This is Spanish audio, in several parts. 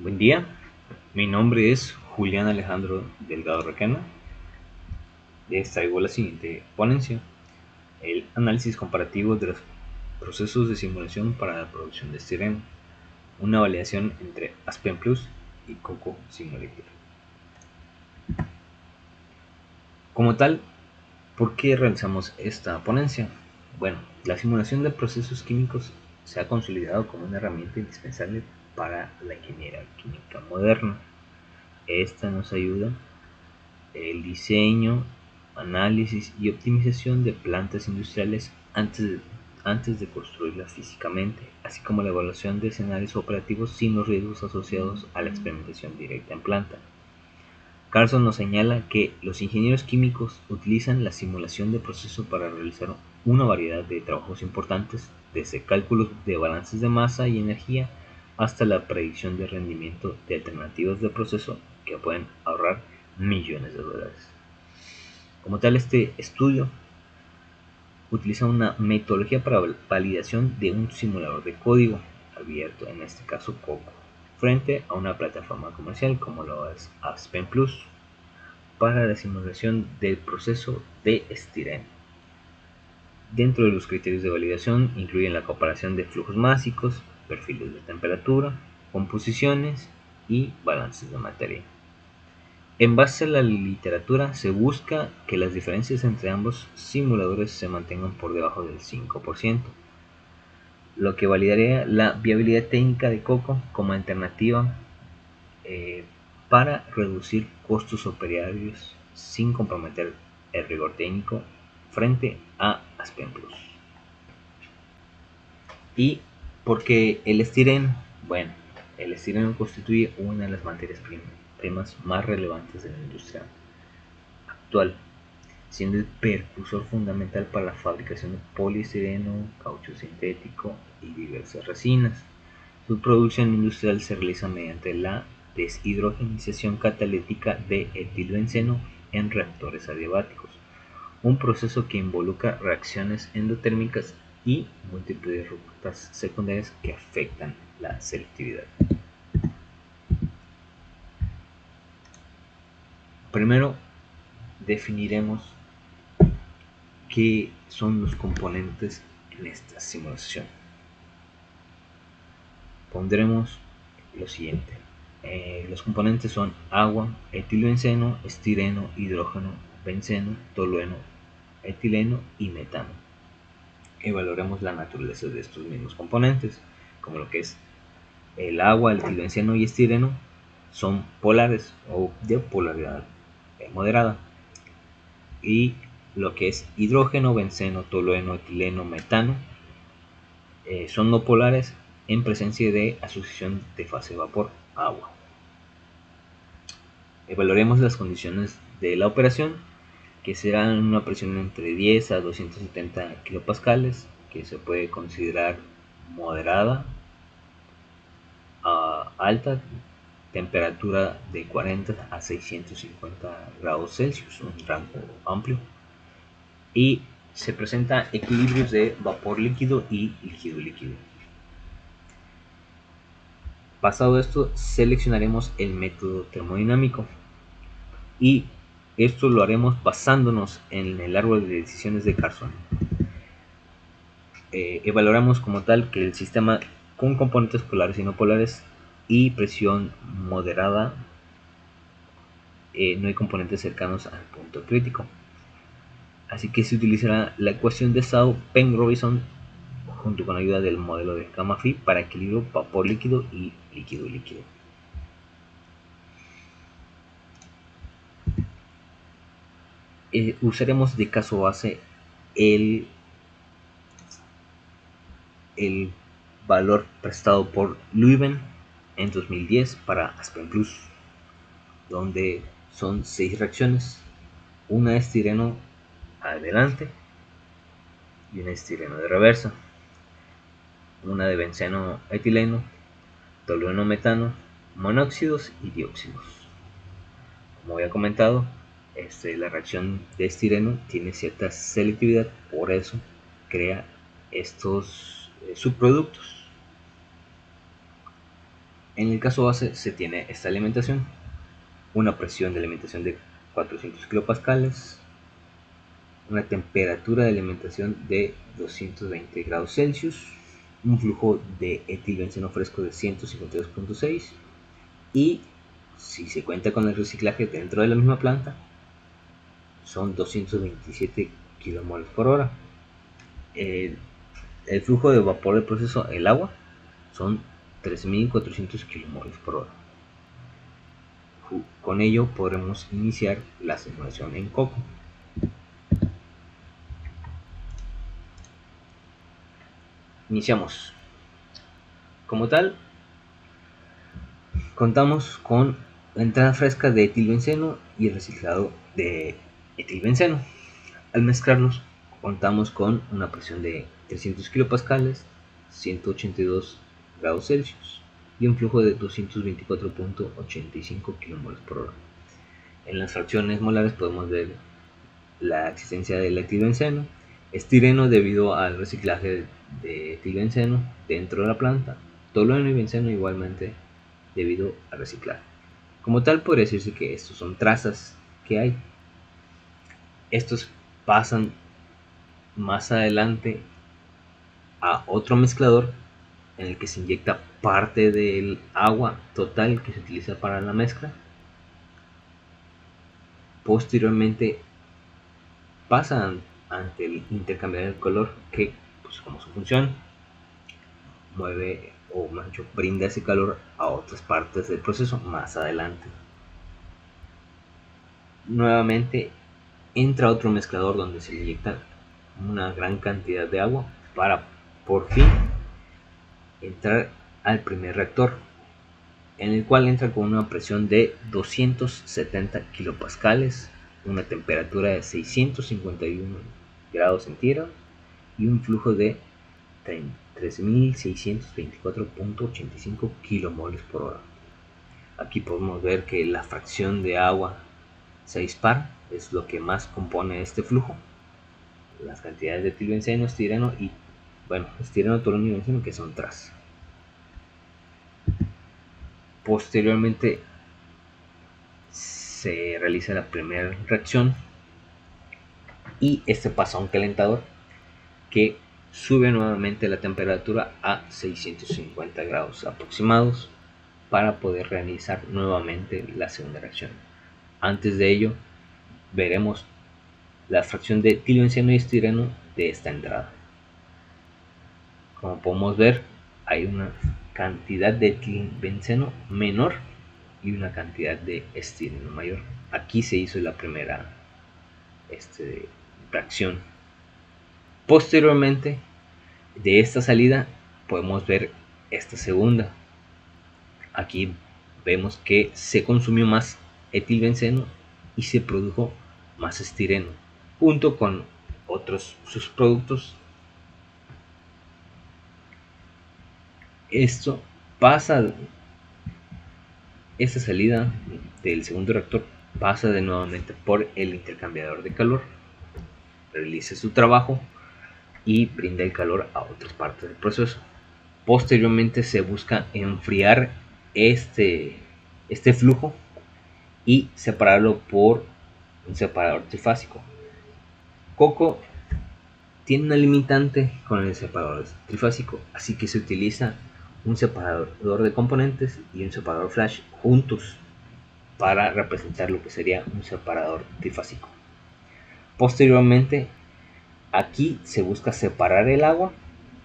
Buen día, mi nombre es Julián Alejandro Delgado Requena. Les traigo la siguiente ponencia: el análisis comparativo de los procesos de simulación para la producción de estireno, una validación entre Aspen Plus y Coco Simulator. Como tal, ¿por qué realizamos esta ponencia? Bueno, la simulación de procesos químicos se ha consolidado como una herramienta indispensable para la ingeniería química moderna. Esta nos ayuda el diseño, análisis y optimización de plantas industriales antes de construirlas físicamente, así como la evaluación de escenarios operativos sin los riesgos asociados a la experimentación directa en planta. Carlson nos señala que los ingenieros químicos utilizan la simulación de proceso para realizar una variedad de trabajos importantes, desde cálculos de balances de masa y energía hasta la predicción de rendimiento de alternativas de proceso que pueden ahorrar millones de dólares. Como tal, este estudio utiliza una metodología para validación de un simulador de código abierto, en este caso Coco, frente a una plataforma comercial como lo es Aspen Plus, para la simulación del proceso de estireno. Dentro de los criterios de validación incluyen la comparación de flujos másicos, perfiles de temperatura, composiciones y balances de materia. En base a la literatura, se busca que las diferencias entre ambos simuladores se mantengan por debajo del 5%, lo que validaría la viabilidad técnica de Coco como alternativa para reducir costos operarios sin comprometer el rigor técnico frente a Aspen Plus. ¿Y porque el estireno? Bueno, el estireno constituye una de las materias primas más relevantes de la industria actual, siendo el precursor fundamental para la fabricación de poliestireno, caucho sintético y diversas resinas. Su producción industrial se realiza mediante la deshidrogenización catalítica de etilbenceno en reactores adiabáticos, un proceso que involucra reacciones endotérmicas y múltiples rutas secundarias que afectan la selectividad. Primero, definiremos qué son los componentes en esta simulación. Pondremos lo siguiente: los componentes son agua, etilbenceno, estireno, hidrógeno, benceno, tolueno, etileno y metano. Evaluaremos la naturaleza de estos mismos componentes, como lo que es el agua, el etilbenceno y estireno son polares o de polaridad moderada, y lo que es hidrógeno, benceno, tolueno, etileno, metano son no polares en presencia de asociación de fase vapor-agua. Evaluaremos las condiciones de la operación, que serán una presión entre 10 a 270 kilopascales, que se puede considerar moderada a alta, temperatura de 40 a 650 grados Celsius, un rango amplio, y se presenta equilibrios de vapor líquido y líquido-líquido. Pasado esto, seleccionaremos el método termodinámico, y esto lo haremos basándonos en el árbol de decisiones de Carlson. Evaluamos como tal que el sistema con componentes polares y no polares y presión moderada, no hay componentes cercanos al punto crítico. Así que se utilizará la ecuación de Shaw-Penrosby junto con la ayuda del modelo de Gamma-Phi para equilibrio vapor líquido y líquido-líquido. Usaremos de caso base el valor prestado por Leuven en 2010 para Aspen Plus, donde son 6 reacciones: una de estireno adelante y una estireno de reversa, una de benceno etileno, tolueno metano, monóxidos y dióxidos. Como había comentado, la reacción de estireno tiene cierta selectividad, por eso crea estos subproductos. En el caso base se tiene esta alimentación, una presión de alimentación de 400 kilopascales, una temperatura de alimentación de 220 grados Celsius, un flujo de etilbenceno fresco de 152.6 y si se cuenta con el reciclaje dentro de la misma planta son 227 kmol por hora. El flujo de vapor del proceso, el agua, son 3400 kmol por hora. Con ello podremos iniciar la simulación en Coco. Iniciamos. Como tal, contamos con la entrada fresca de etilbenceno y el reciclado de etilbenceno. Al mezclarlos, contamos con una presión de 300 kilopascales, 182 grados Celsius y un flujo de 224.85 kmol por hora. En las fracciones molares podemos ver la existencia del etilbenceno, estireno debido al reciclaje de etilbenceno dentro de la planta, tolueno y benceno igualmente debido al reciclaje. Como tal, podría decirse que estos son trazas que hay. Estos pasan más adelante a otro mezclador en el que se inyecta parte del agua total que se utiliza para la mezcla. Posteriormente pasan ante el intercambiador de color que, pues, como su función, mueve o más dicho, brinda ese calor a otras partes del proceso más adelante. Nuevamente entra otro mezclador donde se le inyecta una gran cantidad de agua para por fin entrar al primer reactor, en el cual entra con una presión de 270 kilopascales, una temperatura de 651 grados centígrados y un flujo de 3624.85 kilomoles por hora. Aquí podemos ver que la fracción de agua se dispara, es lo que más compone este flujo. Las cantidades de etilbenceno, estireno y, bueno, estireno, tolueno y benceno, que son tras. Posteriormente se realiza la primera reacción y este pasa a un calentador que sube nuevamente la temperatura a 650 grados aproximados para poder realizar nuevamente la segunda reacción. Antes de ello veremos la fracción de etilbenceno y estireno de esta entrada. Como podemos ver, hay una cantidad de etilbenceno menor y una cantidad de estireno mayor. Aquí se hizo la primera reacción. Posteriormente de esta salida podemos ver esta segunda. Aquí vemos que se consumió más etilbenceno y se produjo más estireno junto con otros subproductos. Esto pasa, esta salida del segundo reactor pasa de nuevamente por el intercambiador de calor, realiza su trabajo y brinda el calor a otras partes del proceso. Posteriormente se busca enfriar este flujo y separarlo por un separador trifásico. Coco tiene una limitante con el separador trifásico, así que se utiliza un separador de componentes y un separador flash juntos para representar lo que sería un separador trifásico. Posteriormente, aquí se busca separar el agua,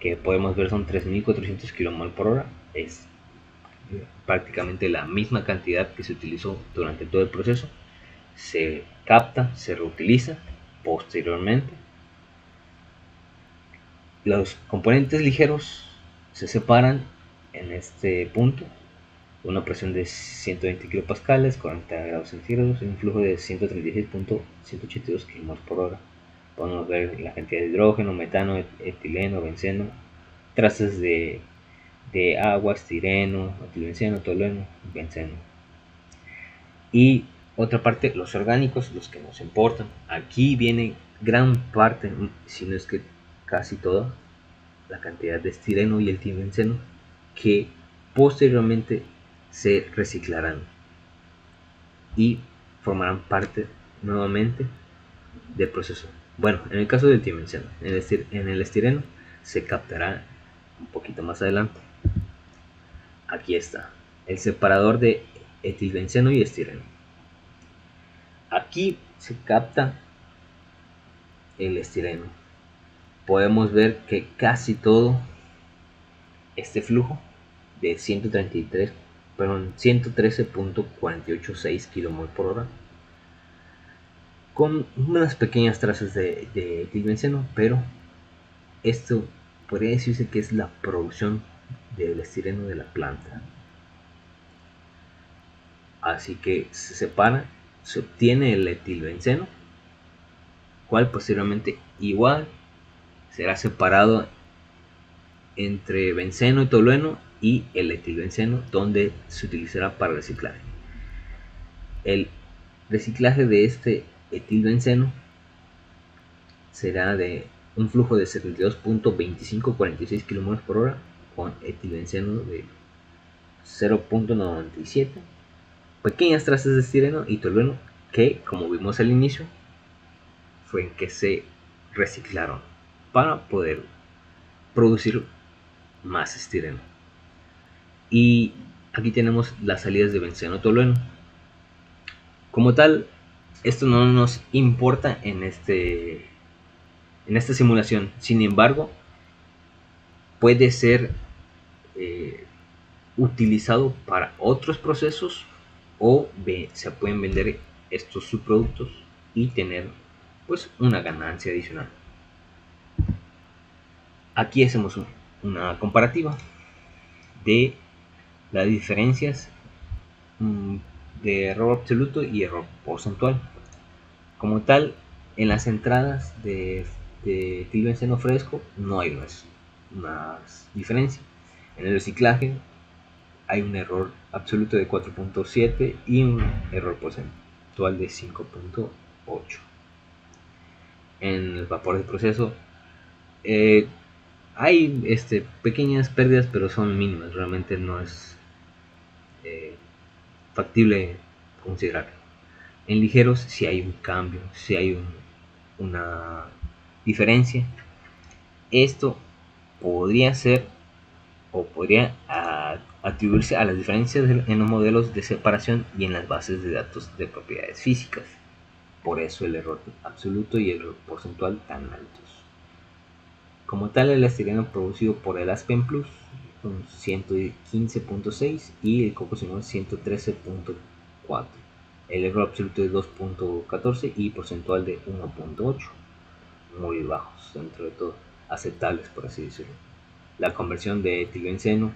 que podemos ver son 3400 kmol por hora, es prácticamente la misma cantidad que se utilizó durante todo el proceso. Se capta, se reutiliza posteriormente. Los componentes ligeros se separan en este punto, una presión de 120 kilopascales, 40 grados centígrados y un flujo de 136.182 km por hora. Podemos ver la cantidad de hidrógeno, metano, etileno, benceno, trazas de agua, estireno, etilbenceno, tolueno, benceno. Y otra parte, los orgánicos, los que nos importan. Aquí viene gran parte, si no es que casi toda, la cantidad de estireno y etilbenceno que posteriormente se reciclarán y formarán parte nuevamente del proceso. Bueno, en el caso del dimensión, en el estireno se captará un poquito más adelante. Aquí está el separador de etilbenceno y estireno. Aquí se capta el estireno. Podemos ver que casi todo este flujo de 113.486 kmol por hora, con unas pequeñas trazas de etilbenceno, pero esto podría decirse que es la producción del estireno de la planta. Así que se separa, se obtiene el etilbenceno, cual posteriormente igual será separado entre benceno y tolueno y el etilbenceno, donde se utilizará para reciclaje. El reciclaje de este etilbenceno será de un flujo de 72.2546 km por hora con etilbenceno de 0.97, pequeñas trazas de estireno y tolueno que, como vimos al inicio, fue en que se reciclaron para poder producir más estireno. Y aquí tenemos las salidas de benceno tolueno. Como tal, esto no nos importa en esta simulación. Sin embargo, puede ser utilizado para otros procesos o se pueden vender estos subproductos y tener pues una ganancia adicional. Aquí hacemos una comparativa de las diferencias de error absoluto y error porcentual. Como tal, en las entradas de etilbenceno fresco no hay una diferencia. En el reciclaje hay un error absoluto de 4.7 y un error porcentual de 5.8. En el vapor de proceso hay pequeñas pérdidas, pero son mínimas. Realmente no es factible considerar. En ligeros si hay un cambio, si hay una diferencia. Esto podría ser o podría atribuirse a las diferencias en los modelos de separación y en las bases de datos de propiedades físicas. Por eso el error absoluto y el error porcentual tan altos. Como tal, el estireno producido por el Aspen Plus son 115.6 y el Coco Simón 113.4. El error absoluto de 2.14 y porcentual de 1.8. Muy bajos dentro de todo, aceptables por así decirlo. La conversión de etilbenceno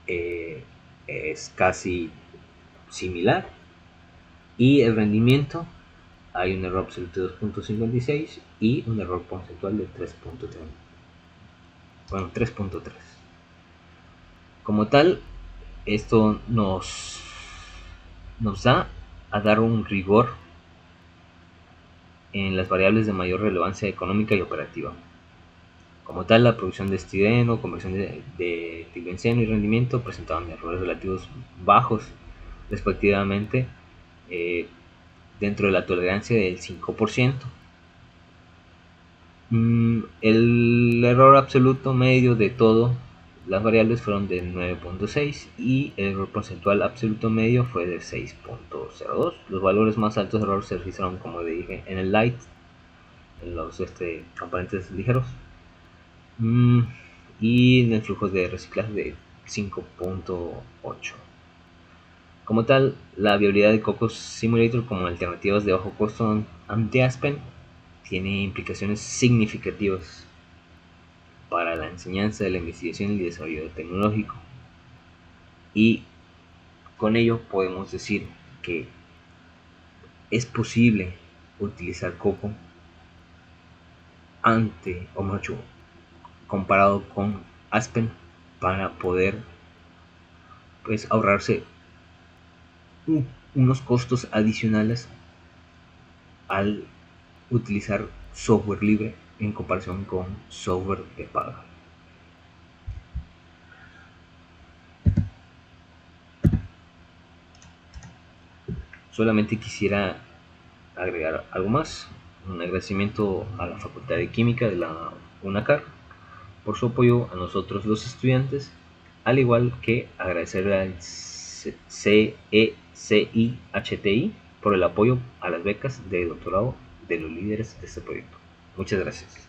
es casi similar y el rendimiento hay un error absoluto de 2.56 y un error porcentual de 3.3. Bueno, 3.3. Como tal, esto nos da a dar un rigor en las variables de mayor relevancia económica y operativa. Como tal, la producción de estireno, conversión de etilbenceno y rendimiento presentaban errores relativos bajos, respectivamente, dentro de la tolerancia del 5%. El error absoluto medio de todo las variables fueron de 9.6 y el error porcentual absoluto medio fue de 6.02. Los valores más altos de error se registraron, como dije, en el light, en los componentes ligeros, y en el flujo de reciclaje de 5.8. Como tal, la viabilidad de Coco Simulator como alternativas de bajo costo ante Aspen tiene implicaciones significativas para la enseñanza de la investigación y desarrollo tecnológico, y con ello podemos decir que es posible utilizar Coco o mucho comparado con Aspen para poder pues ahorrarse unos costos adicionales al utilizar software libre en comparación con software de paga. Solamente quisiera agregar algo más. Un agradecimiento a la Facultad de Química de la UNACAR por su apoyo a nosotros los estudiantes, al igual que agradecer al CECIHTI por el apoyo a las becas de doctorado de los líderes de este proyecto. Muchas gracias.